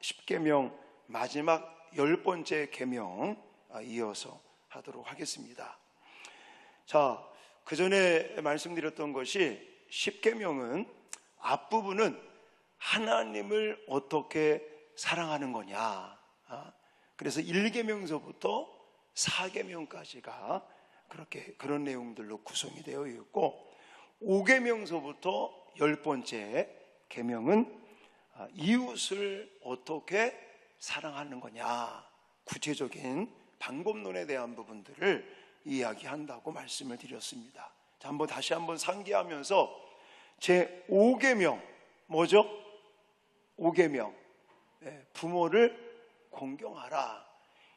십계명 마지막 10번째 계명 이어서 하도록 하겠습니다. 자, 그 전에 말씀드렸던 것이 십계명은 앞부분은 하나님을 어떻게 사랑하는 거냐, 그래서 1계명서부터 4계명까지가 그런 내용들로 구성이 되어 있고, 5계명서부터 10번째 계명은 이웃을 어떻게 사랑하는 거냐, 구체적인 방법론에 대한 부분들을 이야기한다고 말씀을 드렸습니다. 자, 다시 한번 상기하면서 제 5계명 뭐죠? 5계명, 부모를 공경하라.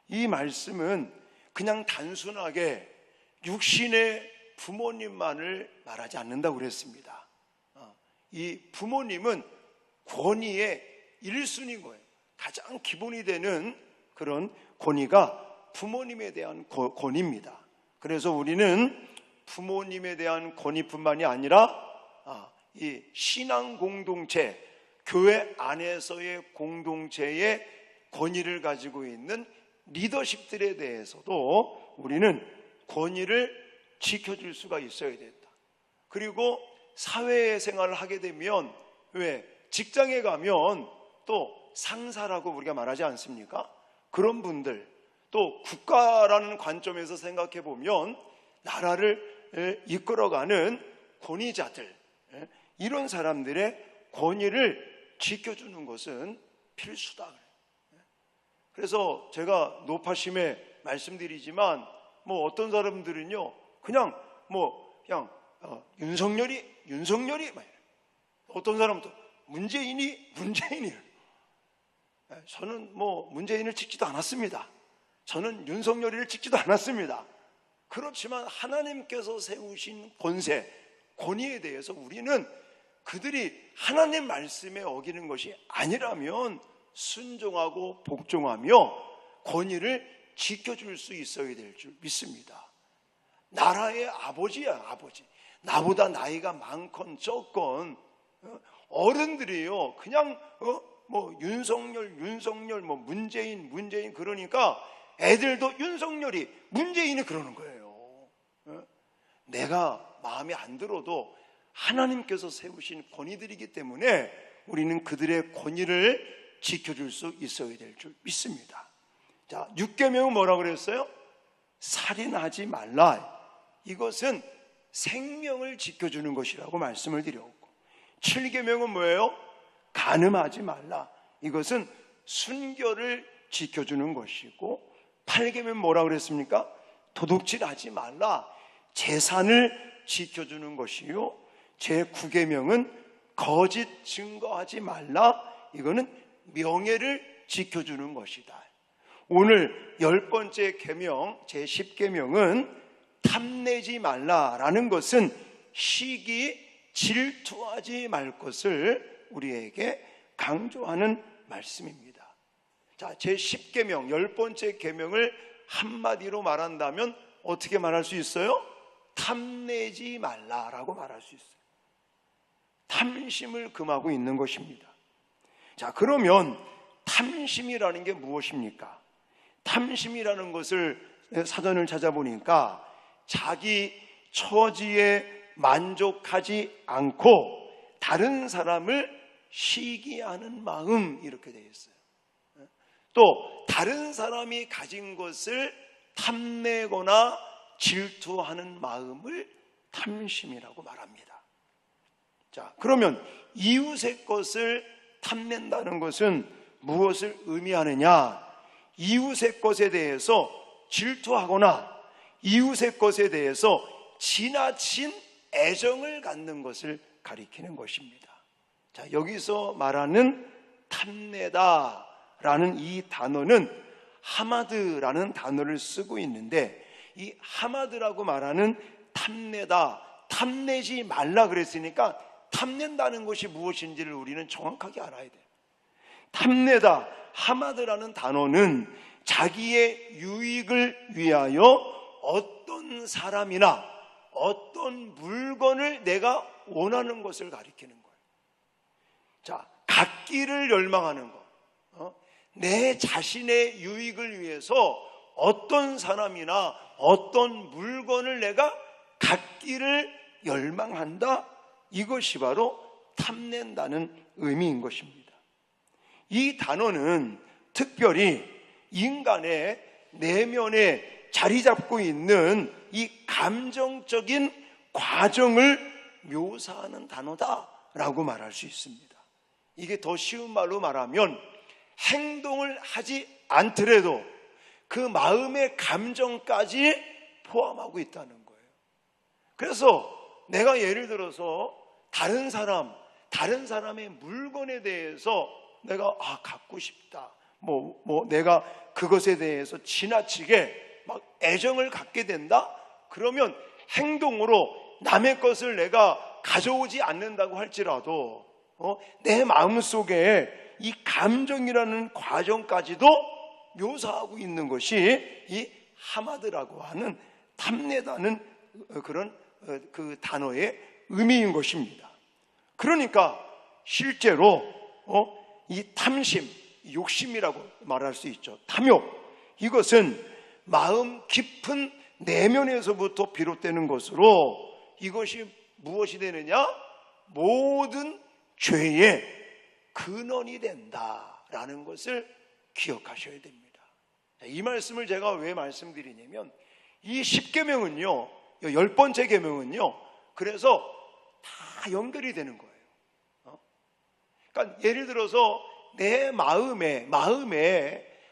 이 말씀은 그냥 단순하게 육신의 부모님만을 말하지 않는다고 그랬습니다. 이 부모님은 권위의 1순위인 거예요. 가장 기본이 되는 그런 권위가 부모님에 대한 권위입니다. 그래서 우리는 부모님에 대한 권위뿐만이 아니라 이 신앙 공동체, 교회 안에서의 공동체의 권위를 가지고 있는 리더십들에 대해서도 우리는 권위를 지켜줄 수가 있어야 된다. 그리고 사회생활을 하게 되면, 왜 직장에 가면 또 상사라고 우리가 말하지 않습니까? 그런 분들, 또 국가라는 관점에서 생각해 보면 나라를 이끌어가는 권위자들, 이런 사람들의 권위를 지켜주는 것은 필수다. 그래서 제가 노파심에 말씀드리지만, 어떤 사람들은요 그냥 윤석열이 어떤 사람도 문재인이 저는 문재인을 찍지도 않았습니다. 저는 윤석열이를 찍지도 않았습니다. 그렇지만 하나님께서 세우신 권위에 대해서 우리는 그들이 하나님 말씀에 어기는 것이 아니라면 순종하고 복종하며 권위를 지켜줄 수 있어야 될 줄 믿습니다. 나라의 아버지야, 아버지. 나보다 나이가 많건 적건 어른들이요 그냥 윤석열, 문재인 그러니까 애들도 윤석열이, 문재인이 그러는 거예요. 내가 마음에 안 들어도 하나님께서 세우신 권위들이기 때문에 우리는 그들의 권위를 지켜줄 수 있어야 될 줄 믿습니다. 자, 6계명은 뭐라고 그랬어요? 살인하지 말라. 이것은 생명을 지켜주는 것이라고 말씀을 드렸고, 7계명은 뭐예요? 간음하지 말라. 이것은 순결을 지켜주는 것이고, 8계명은 뭐라고 그랬습니까? 도둑질하지 말라. 재산을 지켜주는 것이요, 제9계명은 거짓 증거하지 말라. 이거는 명예를 지켜주는 것이다. 오늘 10번째 계명, 제10계명은 탐내지 말라라는 것은 시기, 질투하지 말 것을 우리에게 강조하는 말씀입니다. 자, 제10계명, 10번째 계명을 한마디로 말한다면 어떻게 말할 수 있어요? 탐내지 말라라고 말할 수 있어요. 탐심을 금하고 있는 것입니다. 자, 그러면 탐심이라는 게 무엇입니까? 탐심이라는 것을 사전을 찾아보니까 자기 처지에 만족하지 않고 다른 사람을 시기하는 마음, 이렇게 되어 있어요. 또 다른 사람이 가진 것을 탐내거나 질투하는 마음을 탐심이라고 말합니다. 자, 그러면 이웃의 것을 탐낸다는 것은 무엇을 의미하느냐? 이웃의 것에 대해서 질투하거나 이웃의 것에 대해서 지나친 애정을 갖는 것을 가리키는 것입니다. 자, 여기서 말하는 탐내다라는 이 단어는 하마드라는 단어를 쓰고 있는데, 이 하마드라고 말하는 탐내다, 탐내지 말라 그랬으니까 탐낸다는 것이 무엇인지를 우리는 정확하게 알아야 돼요. 탐내다, 하마드라는 단어는 자기의 유익을 위하여 어떤 사람이나 어떤 물건을 내가 원하는 것을 가리키는 거예요. 자, 갖기를 열망하는 것, 내 자신의 유익을 위해서 어떤 사람이나 어떤 물건을 내가 갖기를 열망한다. 이것이 바로 탐낸다는 의미인 것입니다. 이 단어는 특별히 인간의 내면에 자리 잡고 있는 이 감정적인 과정을 묘사하는 단어다라고 말할 수 있습니다. 이게 더 쉬운 말로 말하면 행동을 하지 않더라도 그 마음의 감정까지 포함하고 있다는 거예요. 그래서 내가 예를 들어서 다른 사람의 물건에 대해서 내가 갖고 싶다. 내가 그것에 대해서 지나치게 막 애정을 갖게 된다? 그러면 행동으로 남의 것을 내가 가져오지 않는다고 할지라도 내 마음속에 이 감정이라는 과정까지도 묘사하고 있는 것이 이 하마드라고 하는 탐내다는 그런 그 단어의 의미인 것입니다. 그러니까 실제로 이 탐심, 욕심이라고 말할 수 있죠. 탐욕, 이것은 마음 깊은 내면에서부터 비롯되는 것으로 이것이 무엇이 되느냐? 모든 죄의 근원이 된다라는 것을 기억하셔야 됩니다. 이 말씀을 제가 왜 말씀드리냐면 이 10계명은요, 10번째 계명은요, 그래서 다 연결이 되는 거예요. 그러니까 예를 들어서 내 마음에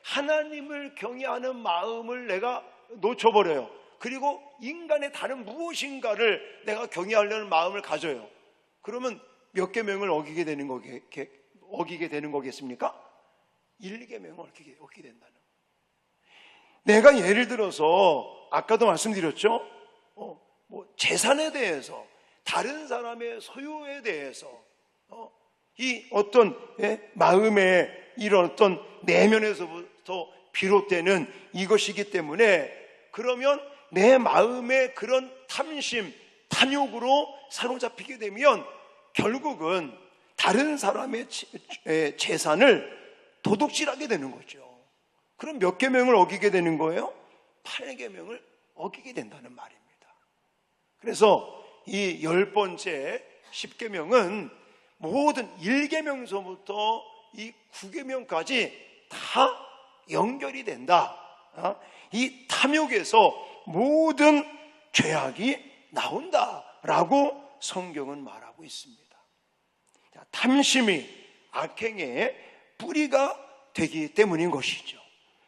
하나님을 경외하는 마음을 내가 놓쳐버려요. 그리고 인간의 다른 무엇인가를 내가 경외하려는 마음을 가져요. 그러면 몇 계명을 어기게 되는 거겠습니까? 1계명을 어기게 된다는. 내가 예를 들어서 아까도 말씀드렸죠. 재산에 대해서, 다른 사람의 소유에 대해서 이 어떤 마음의 이런 어떤 내면에서부터 비롯되는 이것이기 때문에, 그러면 내 마음의 그런 탐심, 탐욕으로 사로잡히게 되면 결국은 다른 사람의 재산을 도둑질하게 되는 거죠. 그럼 몇 계명을 어기게 되는 거예요? 8계명을 어기게 된다는 말입니다. 그래서 이 10번째 10계명은 모든 1계명서부터 이 9계명까지 다 연결이 된다. 이 탐욕에서 모든 죄악이 나온다라고 성경은 말하고 있습니다. 탐심이 악행의 뿌리가 되기 때문인 것이죠.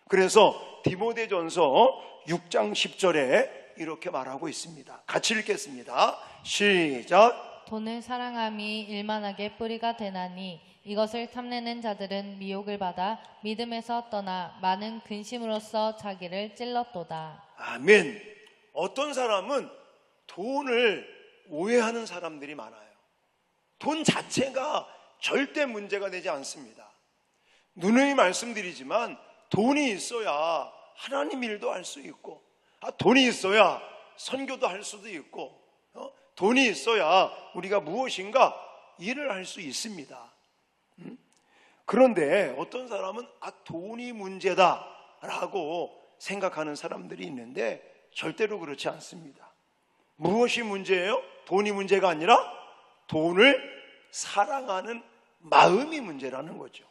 그래서 디모데전서 6장 10절에 이렇게 말하고 있습니다. 같이 읽겠습니다. 시작. 돈을 사랑함이 일만하게 뿌리가 되나니 이것을 탐내는 자들은 미혹을 받아 믿음에서 떠나 많은 근심으로써 자기를 찔렀도다. 아멘. 어떤 사람은 돈을 오해하는 사람들이 많아요. 돈 자체가 절대 문제가 되지 않습니다. 누누이 말씀드리지만 돈이 있어야 하나님 일도 할 수 있고, 돈이 있어야 선교도 할 수도 있고, 돈이 있어야 우리가 무엇인가 일을 할 수 있습니다. 그런데 어떤 사람은 돈이 문제다라고 생각하는 사람들이 있는데 절대로 그렇지 않습니다. 무엇이 문제예요? 돈이 문제가 아니라 돈을 사랑하는 마음이 문제라는 거죠.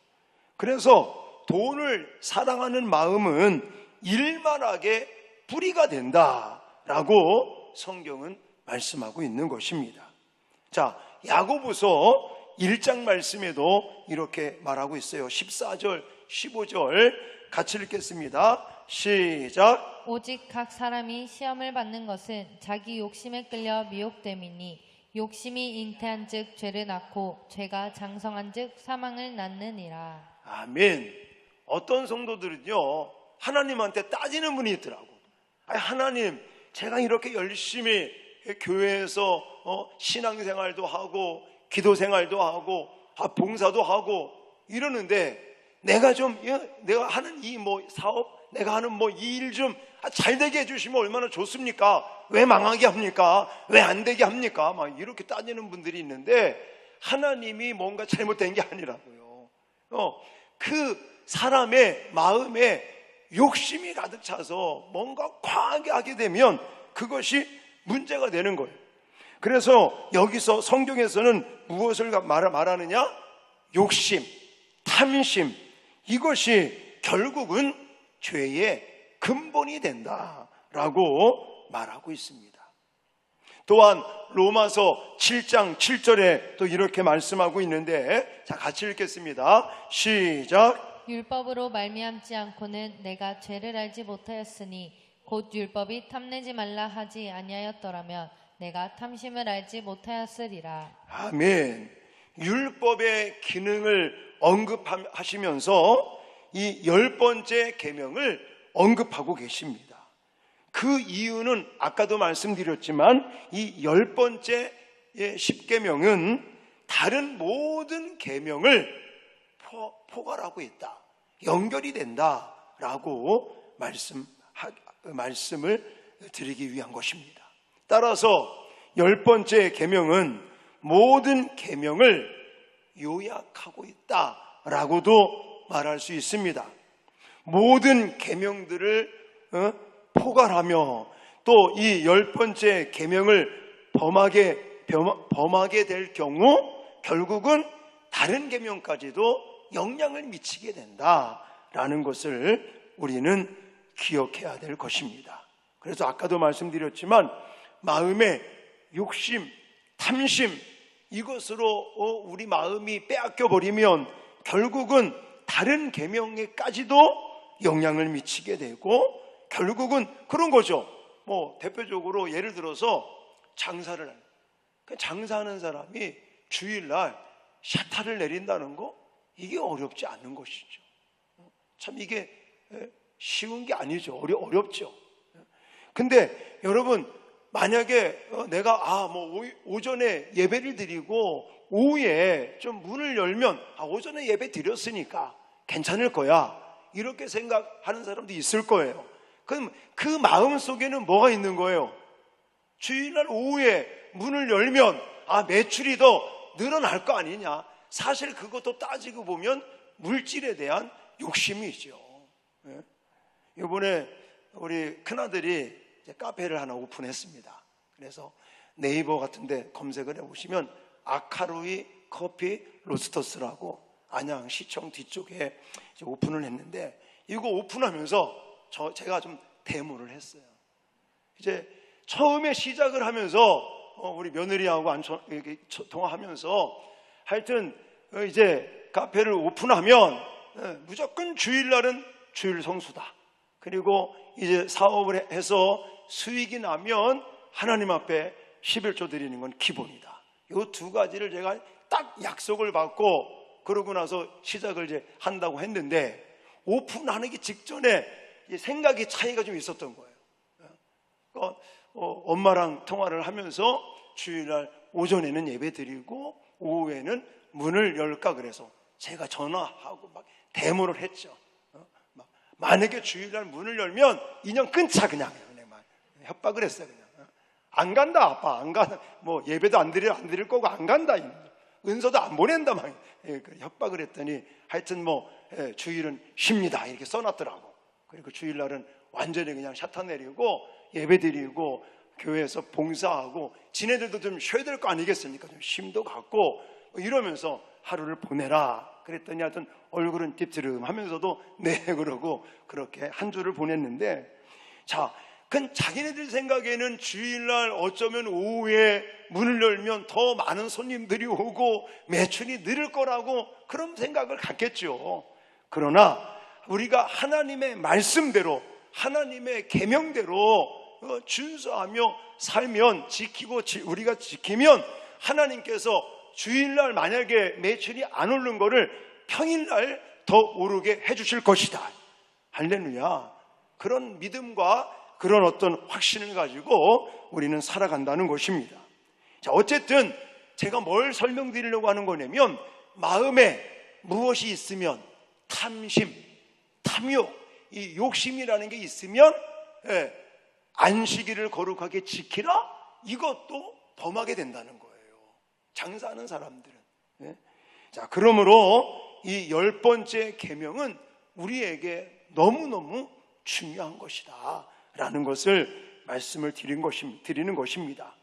그래서 돈을 사랑하는 마음은 일만하게 뿌리가 된다라고 성경은 말씀하고 있는 것입니다. 자, 야고보서 1장 말씀에도 이렇게 말하고 있어요. 14절, 15절 같이 읽겠습니다. 시작. 오직 각 사람이 시험을 받는 것은 자기 욕심에 끌려 미혹됨이니 욕심이 잉태한 즉 죄를 낳고 죄가 장성한 즉 사망을 낳느니라. 아멘. 어떤 성도들은요, 하나님한테 따지는 분이 있더라고. 하나님, 제가 이렇게 열심히 교회에서 신앙생활도 하고 기도생활도 하고 봉사도 하고 이러는데 내가 하는 이 사업, 내가 하는 이 일 좀 잘 되게 해주시면 얼마나 좋습니까? 왜 망하게 합니까? 왜 안 되게 합니까? 막 이렇게 따지는 분들이 있는데 하나님이 뭔가 잘못된 게 아니라고요. 그 사람의 마음에 욕심이 가득 차서 뭔가 과하게 하게 되면 그것이 문제가 되는 거예요. 그래서 여기서 성경에서는 무엇을 말하느냐? 욕심, 탐심, 이것이 결국은 죄의 근본이 된다라고 말하고 있습니다. 또한 로마서 7장 7절에 또 이렇게 말씀하고 있는데, 자, 같이 읽겠습니다. 시작. 율법으로 말미암지 않고는 내가 죄를 알지 못하였으니 곧 율법이 탐내지 말라 하지 아니하였더라면 내가 탐심을 알지 못하였으리라. 아멘. 율법의 기능을 언급하시면서 이 10번째 계명을 언급하고 계십니다. 그 이유는 아까도 말씀드렸지만 이 10번째 10계명은 다른 모든 계명을 포괄하고 있다, 연결이 된다라고 말씀을 드리기 위한 것입니다. 따라서 10번째 계명은 모든 계명을 요약하고 있다라고도 말할 수 있습니다. 모든 계명들을 포괄하며 또 이 10번째 계명을 범하게 될 경우 결국은 다른 계명까지도 영향을 미치게 된다라는 것을 우리는 기억해야 될 것입니다. 그래서 아까도 말씀드렸지만 마음의 욕심, 탐심, 이것으로 우리 마음이 빼앗겨 버리면 결국은 다른 계명에까지도 영향을 미치게 되고, 결국은 그런 거죠. 뭐 대표적으로 예를 들어서 장사하는 사람이 주일날 샤타를 내린다는 거, 이게 어렵지 않은 것이죠. 참 이게 쉬운 게 아니죠. 어렵죠. 근데 여러분, 만약에 내가 오전에 예배를 드리고 오후에 좀 문을 열면 오전에 예배 드렸으니까 괜찮을 거야, 이렇게 생각하는 사람도 있을 거예요. 그럼 그 마음 속에는 뭐가 있는 거예요? 주일날 오후에 문을 열면 매출이 더 늘어날 거 아니냐. 사실 그것도 따지고 보면 물질에 대한 욕심이죠. 이번에 우리 큰아들이 이제 카페를 하나 오픈했습니다. 그래서 네이버 같은데 검색을 해보시면 아카루이 커피 로스터스라고 안양시청 뒤쪽에 이제 오픈을 했는데, 이거 오픈하면서 제가 좀 데모를 했어요. 이제 처음에 시작을 하면서 우리 며느리하고 이렇게 통화하면서 하여튼 이제 카페를 오픈하면 무조건 주일날은 주일 성수다. 그리고 이제 사업을 해서 수익이 나면 하나님 앞에 11조 드리는 건 기본이다. 이 두 가지를 제가 딱 약속을 받고 그러고 나서 시작을 이제 한다고 했는데, 오픈하기 직전에 생각이 차이가 좀 있었던 거예요. 그러니까 엄마랑 통화를 하면서 주일날 오전에는 예배 드리고 오후에는 문을 열까 그래서 제가 전화하고 막 데모를 했죠. 만약에 주일날 문을 열면 인연 끊자, 그냥 협박을 했어요. 그냥 안 간다, 아빠 안 간다, 뭐 예배도 안 드릴 거고 안 간다, 은서도 안 보낸다, 막 협박을 했더니 하여튼 주일은 쉽니다 이렇게 써놨더라고. 그리고 주일날은 완전히 그냥 샤타 내리고 예배 드리고 교회에서 봉사하고 지네들도 좀 쉬어야 될 거 아니겠습니까? 좀 쉼도 갖고 이러면서 하루를 보내라 그랬더니 하여튼 얼굴은 딥스름 하면서도 네 그러고 그렇게 한 주를 보냈는데, 자, 그건 자기네들 생각에는 주일날 어쩌면 오후에 문을 열면 더 많은 손님들이 오고 매출이 늘을 거라고 그런 생각을 갖겠죠. 그러나 우리가 하나님의 말씀대로 하나님의 계명대로 준수하며 살면, 우리가 지키면 하나님께서 주일날 만약에 매출이 안 오른 거를 평일날 더 오르게 해주실 것이다. 할렐루야. 그런 믿음과 그런 어떤 확신을 가지고 우리는 살아간다는 것입니다. 자, 어쨌든 제가 뭘 설명드리려고 하는 거냐면, 마음에 무엇이 있으면 탐심, 탐욕, 이 욕심이라는 게 있으면 안식일을 거룩하게 지키라, 이것도 범하게 된다는 거예요. 장사하는 사람들은. 자, 그러므로 이 10번째 계명은 우리에게 너무너무 중요한 것이다 라는 것을 말씀을 드리는 것입니다.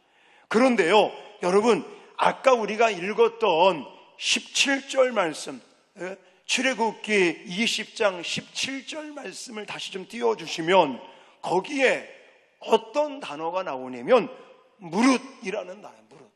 그런데요, 여러분, 아까 우리가 읽었던 17절 말씀, 출애굽기 20장 17절 말씀을 다시 좀 띄워주시면 거기에 어떤 단어가 나오냐면 무릇이라는 단어, 무릇.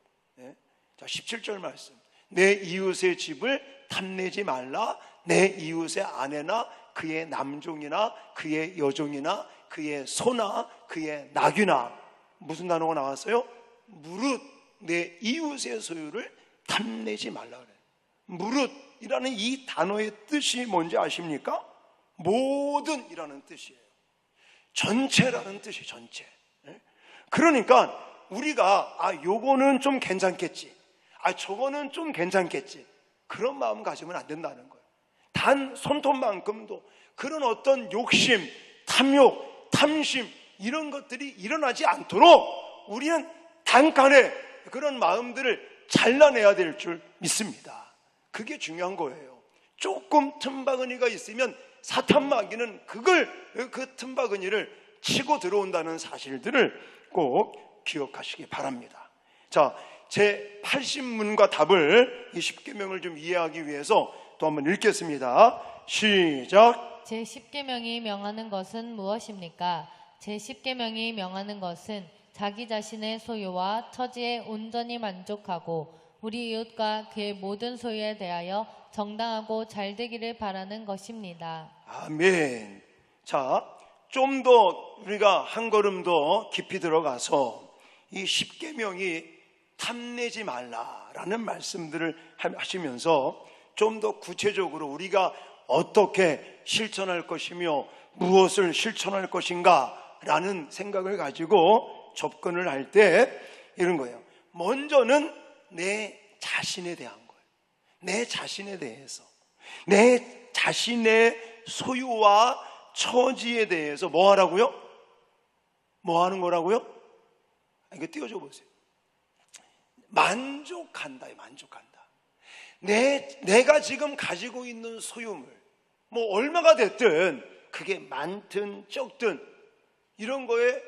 자, 17절 말씀. 내 이웃의 집을 탐내지 말라. 내 이웃의 아내나 그의 남종이나 그의 여종이나 그의 소나 그의 낙이나, 무슨 단어가 나왔어요? 무릇, 내 이웃의 소유를 탐내지 말라 그래요. 무릇이라는 이 단어의 뜻이 뭔지 아십니까? 모든이라는 뜻이에요. 전체라는 뜻이에요. 전체. 그러니까 우리가 요거는 좀 괜찮겠지, 저거는 좀 괜찮겠지, 그런 마음 가지면 안 된다는 거예요. 단 손톱만큼도 그런 어떤 욕심, 탐욕, 탐심 이런 것들이 일어나지 않도록 우리는 단칸에 그런 마음들을 잘라내야 될 줄 믿습니다. 그게 중요한 거예요. 조금 틈바구니가 있으면 사탄 마귀는 그 틈바구니를 치고 들어온다는 사실들을 꼭 기억하시기 바랍니다. 자, 제 80문과 답을, 이 10계명을 좀 이해하기 위해서 또 한번 읽겠습니다. 시작. 제10계명이 명하는 것은 무엇입니까? 제10계명이 명하는 것은 자기 자신의 소유와 처지에 온전히 만족하고 우리 이웃과 그의 모든 소유에 대하여 정당하고 잘 되기를 바라는 것입니다. 아멘. 자, 좀 더 우리가 한 걸음 더 깊이 들어가서 이 10계명이 탐내지 말라라는 말씀들을 하시면서 좀 더 구체적으로 우리가 어떻게 실천할 것이며 무엇을 실천할 것인가 라는 생각을 가지고 접근을 할 때 이런 거예요. 먼저는 내 자신에 대한 거예요. 내 자신에 대해서, 내 자신의 소유와 처지에 대해서 뭐 하라고요? 뭐 하는 거라고요? 이거 띄워줘 보세요. 만족한다. 만족한다. 내가 지금 가지고 있는 소유물, 뭐 얼마가 됐든 그게 많든 적든 이런 거에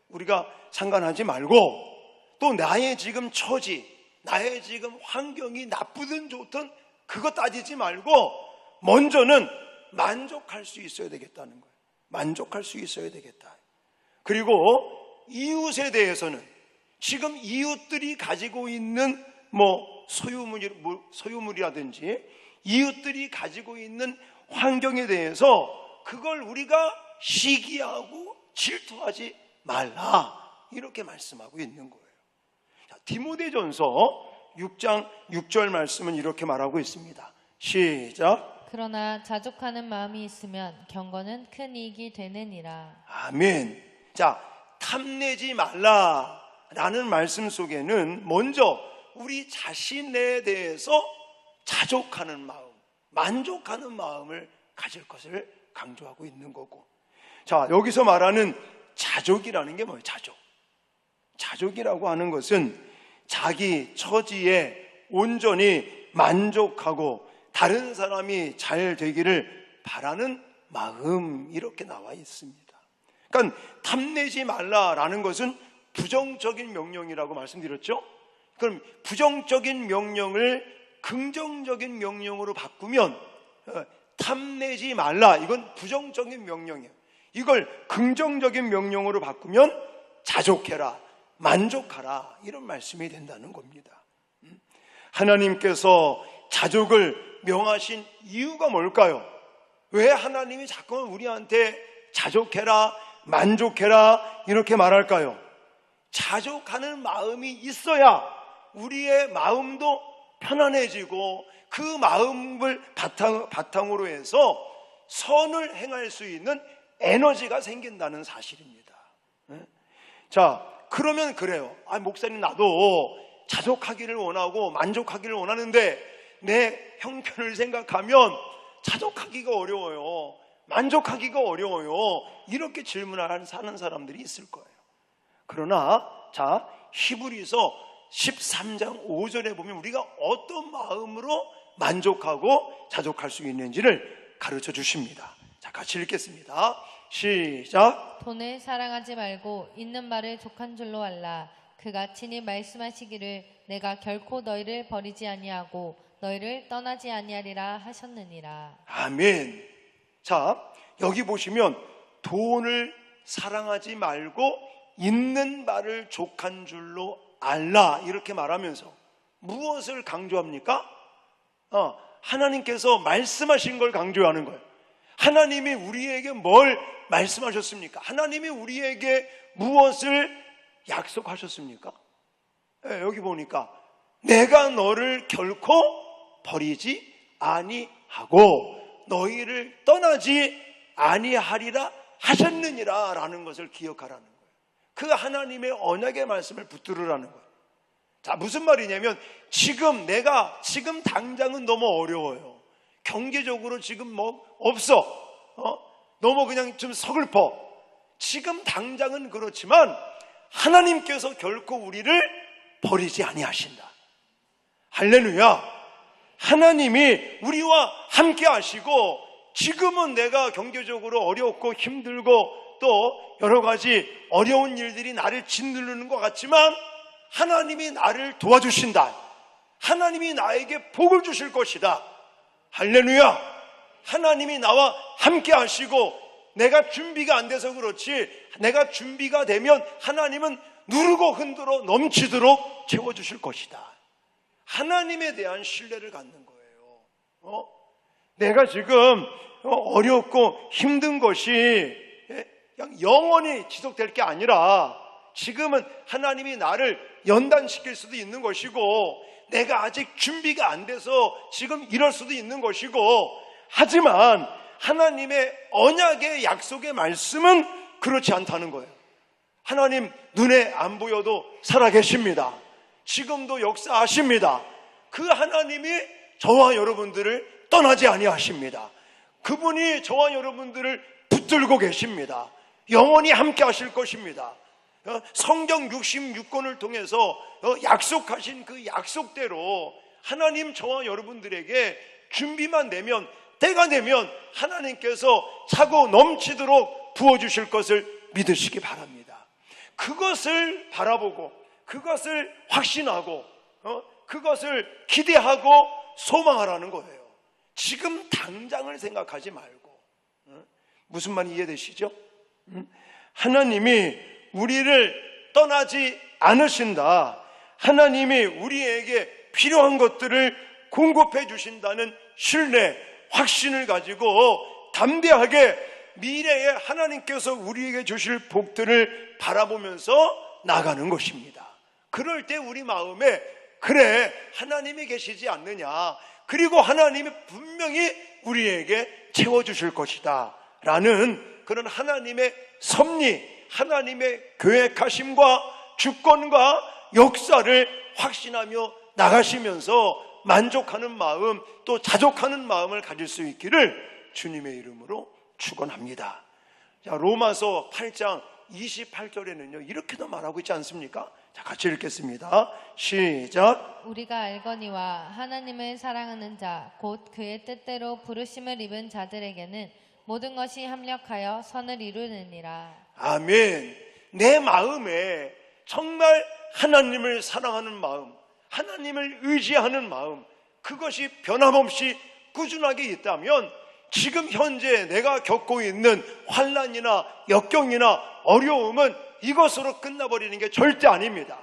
우리가 상관하지 말고, 또 나의 지금 처지, 나의 지금 환경이 나쁘든 좋든 그거 따지지 말고 먼저는 만족할 수 있어야 되겠다는 거예요. 만족할 수 있어야 되겠다. 그리고 이웃에 대해서는 지금 이웃들이 가지고 있는 뭐 소유물이라든지 이웃들이 가지고 있는 환경에 대해서 그걸 우리가 시기하고 질투하지 말라, 이렇게 말씀하고 있는 거예요. 자, 디모데전서 6장 6절 말씀은 이렇게 말하고 있습니다. 시작. 그러나 자족하는 마음이 있으면 경건은 큰 이익이 되느니라. 아멘. 자, 탐내지 말라라는 말씀 속에는 먼저 우리 자신에 대해서 자족하는 마음, 만족하는 마음을 가질 것을 강조하고 있는 거고, 자, 여기서 말하는 자족이라는 게 뭐예요? 자족이라고 하는 것은 자기 처지에 온전히 만족하고 다른 사람이 잘 되기를 바라는 마음, 이렇게 나와 있습니다. 그러니까 탐내지 말라라는 것은 부정적인 명령이라고 말씀드렸죠. 그럼 부정적인 명령을 긍정적인 명령으로 바꾸면, 탐내지 말라, 이건 부정적인 명령이에요. 이걸 긍정적인 명령으로 바꾸면 자족해라, 만족하라, 이런 말씀이 된다는 겁니다. 하나님께서 자족을 명하신 이유가 뭘까요? 왜 하나님이 자꾸만 우리한테 자족해라, 만족해라 이렇게 말할까요? 자족하는 마음이 있어야 우리의 마음도 편안해지고 그 마음을 바탕으로 해서 선을 행할 수 있는 에너지가 생긴다는 사실입니다. 자, 그러면 그래요. 목사님, 나도 자족하기를 원하고 만족하기를 원하는데 내 형편을 생각하면 자족하기가 어려워요, 만족하기가 어려워요, 이렇게 질문하는 사람들이 있을 거예요. 그러나 자, 히브리서 13장 5절에 보면 우리가 어떤 마음으로 만족하고 자족할 수 있는지를 가르쳐 주십니다. 자, 같이 읽겠습니다. 시작. 돈을 사랑하지 말고 있는 말을 족한 줄로 알라. 그가 친히 말씀하시기를 내가 결코 너희를 버리지 아니하고 너희를 떠나지 아니하리라 하셨느니라. 아멘. 자, 여기 보시면 돈을 사랑하지 말고 있는 말을 족한 줄로 알라 이렇게 말하면서 무엇을 강조합니까? 하나님께서 말씀하신 걸 강조하는 거예요. 하나님이 우리에게 뭘 말씀하셨습니까? 하나님이 우리에게 무엇을 약속하셨습니까? 여기 보니까 내가 너를 결코 버리지 아니하고 너희를 떠나지 아니하리라 하셨느니라 라는 것을 기억하라는 거예요. 그 하나님의 언약의 말씀을 붙들으라는 거예요. 자, 무슨 말이냐면 지금 당장은 너무 어려워요. 경제적으로 지금 뭐 없어. 너무 그냥 좀 서글퍼. 지금 당장은 그렇지만 하나님께서 결코 우리를 버리지 아니하신다. 할렐루야. 하나님이 우리와 함께 하시고 지금은 내가 경제적으로 어렵고 힘들고 또 여러 가지 어려운 일들이 나를 짓누르는 것 같지만 하나님이 나를 도와주신다. 하나님이 나에게 복을 주실 것이다. 할렐루야. 하나님이 나와 함께 하시고 내가 준비가 안 돼서 그렇지 내가 준비가 되면 하나님은 누르고 흔들어 넘치도록 채워주실 것이다. 하나님에 대한 신뢰를 갖는 거예요. 내가 지금 어렵고 힘든 것이 그냥 영원히 지속될 게 아니라 지금은 하나님이 나를 연단시킬 수도 있는 것이고 내가 아직 준비가 안 돼서 지금 이럴 수도 있는 것이고 하지만 하나님의 언약의 약속의 말씀은 그렇지 않다는 거예요. 하나님 눈에 안 보여도 살아계십니다. 지금도 역사하십니다. 그 하나님이 저와 여러분들을 떠나지 아니하십니다. 그분이 저와 여러분들을 붙들고 계십니다. 영원히 함께 하실 것입니다. 성경 66권을 통해서 약속하신 그 약속대로 하나님 저와 여러분들에게 준비만 되면 때가 되면 하나님께서 차고 넘치도록 부어주실 것을 믿으시기 바랍니다. 그것을 바라보고 그것을 확신하고 그것을 기대하고 소망하라는 거예요. 지금 당장을 생각하지 말고. 무슨 말이 이해되시죠? 하나님이 우리를 떠나지 않으신다. 하나님이 우리에게 필요한 것들을 공급해 주신다는 신뢰, 확신을 가지고 담대하게 미래에 하나님께서 우리에게 주실 복들을 바라보면서 나가는 것입니다. 그럴 때 우리 마음에 그래 하나님이 계시지 않느냐, 그리고 하나님이 분명히 우리에게 채워주실 것이다 라는 그런 하나님의 섭리, 하나님의 계획하심과 주권과 역사를 확신하며 나가시면서 만족하는 마음, 또 자족하는 마음을 가질 수 있기를 주님의 이름으로 축원합니다. 자, 로마서 8장 28절에는요 이렇게도 말하고 있지 않습니까? 자, 같이 읽겠습니다. 시작. 우리가 알거니와 하나님을 사랑하는 자 곧 그의 뜻대로 부르심을 입은 자들에게는 모든 것이 합력하여 선을 이루느니라. 아멘. 내 마음에 정말 하나님을 사랑하는 마음, 하나님을 의지하는 마음, 그것이 변함없이 꾸준하게 있다면 지금 현재 내가 겪고 있는 환난이나 역경이나 어려움은 이것으로 끝나버리는 게 절대 아닙니다.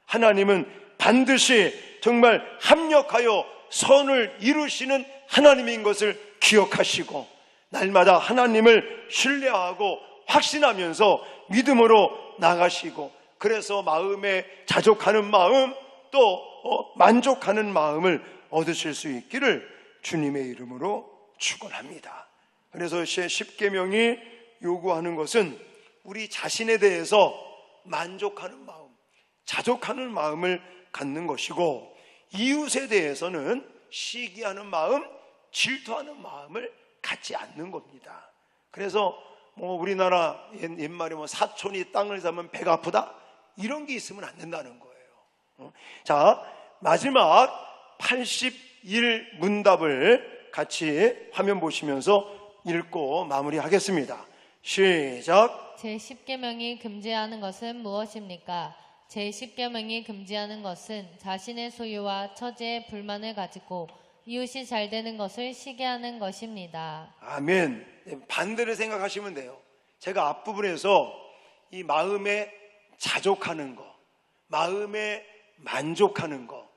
하나님은 반드시 정말 합력하여 선을 이루시는 하나님인 것을 기억하시고 날마다 하나님을 신뢰하고 확신하면서 믿음으로 나가시고 그래서 마음에 자족하는 마음 또 만족하는 마음을 얻으실 수 있기를 주님의 이름으로 축원합니다. 그래서 십계명이 요구하는 것은 우리 자신에 대해서 만족하는 마음, 자족하는 마음을 갖는 것이고 이웃에 대해서는 시기하는 마음, 질투하는 마음을 갖지 않는 겁니다. 그래서 우리나라 옛말에 사촌이 땅을 사면 배가 아프다 이런 게 있으면 안 된다는 거예요. 자, 마지막 81문답을 같이 화면 보시면서 읽고 마무리하겠습니다. 시작. 제10계명이 금지하는 것은 무엇입니까? 제10계명이 금지하는 것은 자신의 소유와 처지에 불만을 가지고 이웃이 잘 되는 것을 시기하는 것입니다. 아멘. 반대로 생각하시면 돼요. 제가 앞부분에서 이 마음에 자족하는 거, 마음에 만족하는 거,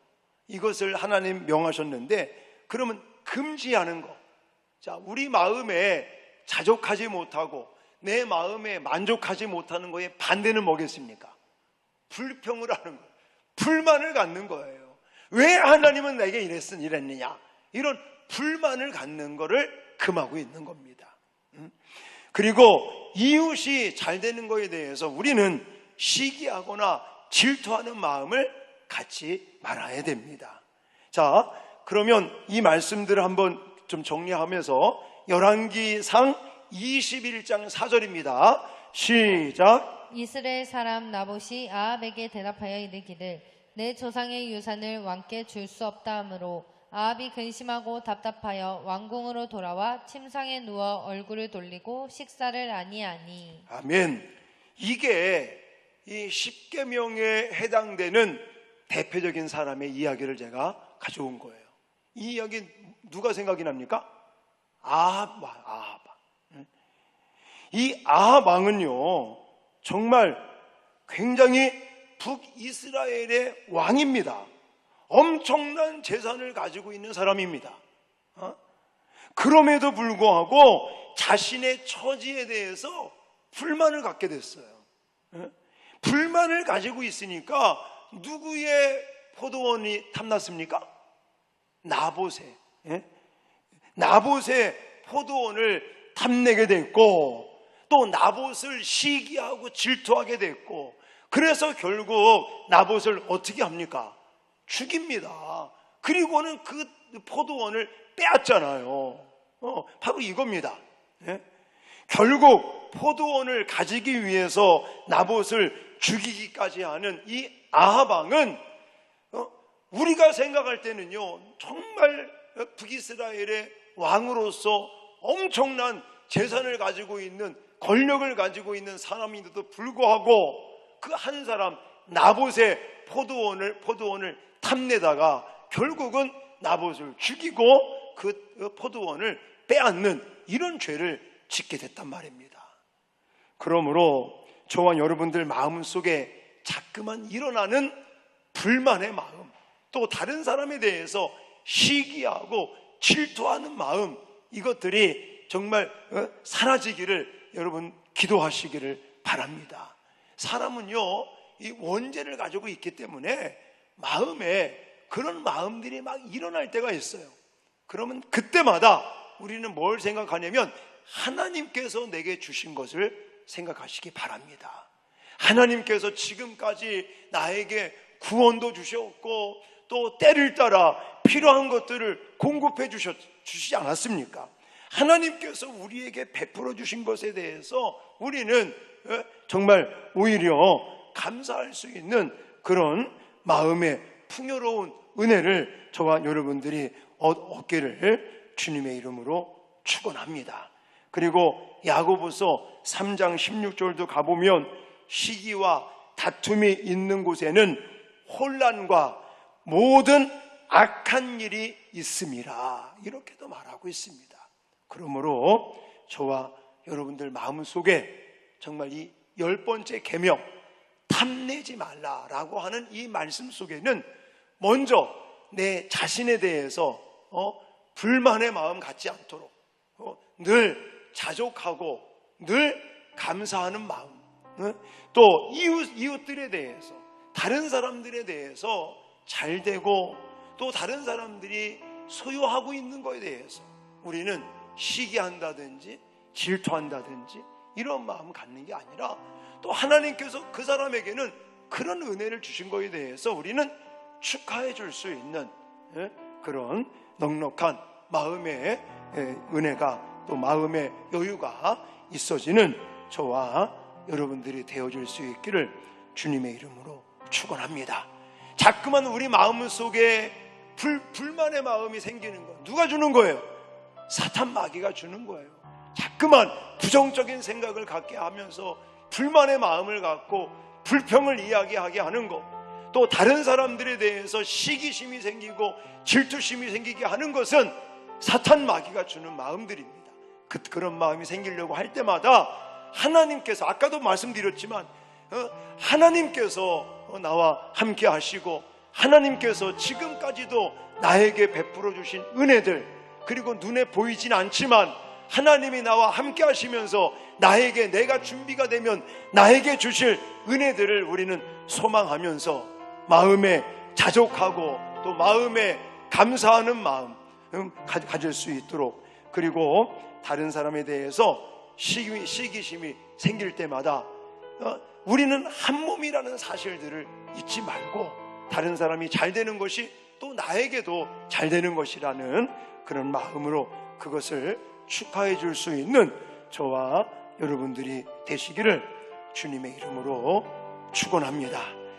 이것을 하나님 명하셨는데, 그러면 금지하는 거. 자, 우리 마음에 자족하지 못하고 내 마음에 만족하지 못하는 거에 반대는 뭐겠습니까? 불평을 하는 거예요. 불만을 갖는 거예요. 왜 하나님은 내게 이랬느냐, 이런 불만을 갖는 거를 금하고 있는 겁니다. 그리고 이웃이 잘 되는 거에 대해서 우리는 시기하거나 질투하는 마음을 갖지 말아야 됩니다. 자, 그러면 이 말씀들을 한번 좀 정리하면서 열왕기상 21장 4절입니다. 시작. 이스라엘 사람 나봇이 아합에게 대답하여 이르기를 내 조상의 유산을 왕께 줄 수 없다 하므로 아합이 근심하고 답답하여 왕궁으로 돌아와 침상에 누워 얼굴을 돌리고 식사를 아니하니. 아멘. 이게 이 10계명에 해당되는 대표적인 사람의 이야기를 제가 가져온 거예요. 이 이야기 누가 생각이 납니까? 아합 왕. 이 아합 왕은요, 정말 굉장히 북이스라엘의 왕입니다. 엄청난 재산을 가지고 있는 사람입니다. 그럼에도 불구하고 자신의 처지에 대해서 불만을 갖게 됐어요. 불만을 가지고 있으니까 누구의 포도원이 탐났습니까? 나봇의 포도원을 탐내게 됐고, 또 나봇을 시기하고 질투하게 됐고, 그래서 결국 나봇을 어떻게 합니까? 죽입니다. 그리고는 그 포도원을 빼앗잖아요. 바로 이겁니다. 결국 포도원을 가지기 위해서 나봇을 죽이기까지 하는 이 아합 왕은 우리가 생각할 때는요, 정말 북이스라엘의 왕으로서 엄청난 재산을 가지고 있는, 권력을 가지고 있는 사람인데도 불구하고 그 한 사람 나봇의 포도원을 탐내다가 결국은 나봇을 죽이고 그 포도원을 빼앗는 이런 죄를 짓게 됐단 말입니다. 그러므로 저와 여러분들 마음 속에 자꾸만 일어나는 불만의 마음, 또 다른 사람에 대해서 시기하고 질투하는 마음, 이것들이 정말 사라지기를 여러분 기도하시기를 바랍니다. 사람은요, 이 원죄를 가지고 있기 때문에 마음에 그런 마음들이 막 일어날 때가 있어요. 그러면 그때마다 우리는 뭘 생각하냐면 하나님께서 내게 주신 것을 생각하시기 바랍니다. 하나님께서 지금까지 나에게 구원도 주셨고 또 때를 따라 필요한 것들을 공급해 주시지 않았습니까? 하나님께서 우리에게 베풀어 주신 것에 대해서 우리는 정말 오히려 감사할 수 있는 그런 마음의 풍요로운 은혜를 저와 여러분들이 얻기를 주님의 이름으로 축원합니다. 그리고 야고보서 3장 16절도 가보면 시기와 다툼이 있는 곳에는 혼란과 모든 악한 일이 있음이라, 이렇게도 말하고 있습니다. 그러므로 저와 여러분들 마음속에 정말 이 10번째 계명, 탐내지 말라라고 하는 이 말씀 속에는 먼저 내 자신에 대해서 불만의 마음 갖지 않도록 늘 자족하고 늘 감사하는 마음, 또 이웃들에 대해서, 다른 사람들에 대해서 잘 되고 또 다른 사람들이 소유하고 있는 것에 대해서 우리는 시기한다든지 질투한다든지 이런 마음 갖는 게 아니라, 또 하나님께서 그 사람에게는 그런 은혜를 주신 것에 대해서 우리는 축하해 줄 수 있는 그런 넉넉한 마음의 은혜가, 또 마음의 여유가 있어지는 저와 여러분들이 되어줄 수 있기를 주님의 이름으로 축원합니다. 자꾸만 우리 마음 속에 불만의 마음이 생기는 거 누가 주는 거예요? 사탄 마귀가 주는 거예요. 자꾸만 부정적인 생각을 갖게 하면서 불만의 마음을 갖고 불평을 이야기하게 하는 것, 또 다른 사람들에 대해서 시기심이 생기고 질투심이 생기게 하는 것은 사탄 마귀가 주는 마음들입니다. 그런 마음이 생기려고 할 때마다 하나님께서, 아까도 말씀드렸지만 하나님께서 나와 함께 하시고 하나님께서 지금까지도 나에게 베풀어 주신 은혜들, 그리고 눈에 보이진 않지만 하나님이 나와 함께 하시면서 나에게, 내가 준비가 되면 나에게 주실 은혜들을 우리는 소망하면서 마음에 자족하고 또 마음에 감사하는 마음 가질 수 있도록, 그리고 다른 사람에 대해서 시기심이 생길 때마다 우리는 한 몸이라는 사실들을 잊지 말고 다른 사람이 잘 되는 것이 또 나에게도 잘 되는 것이라는 그런 마음으로 그것을 축하해 줄 수 있는 저와 여러분들이 되시기를 주님의 이름으로 축원합니다.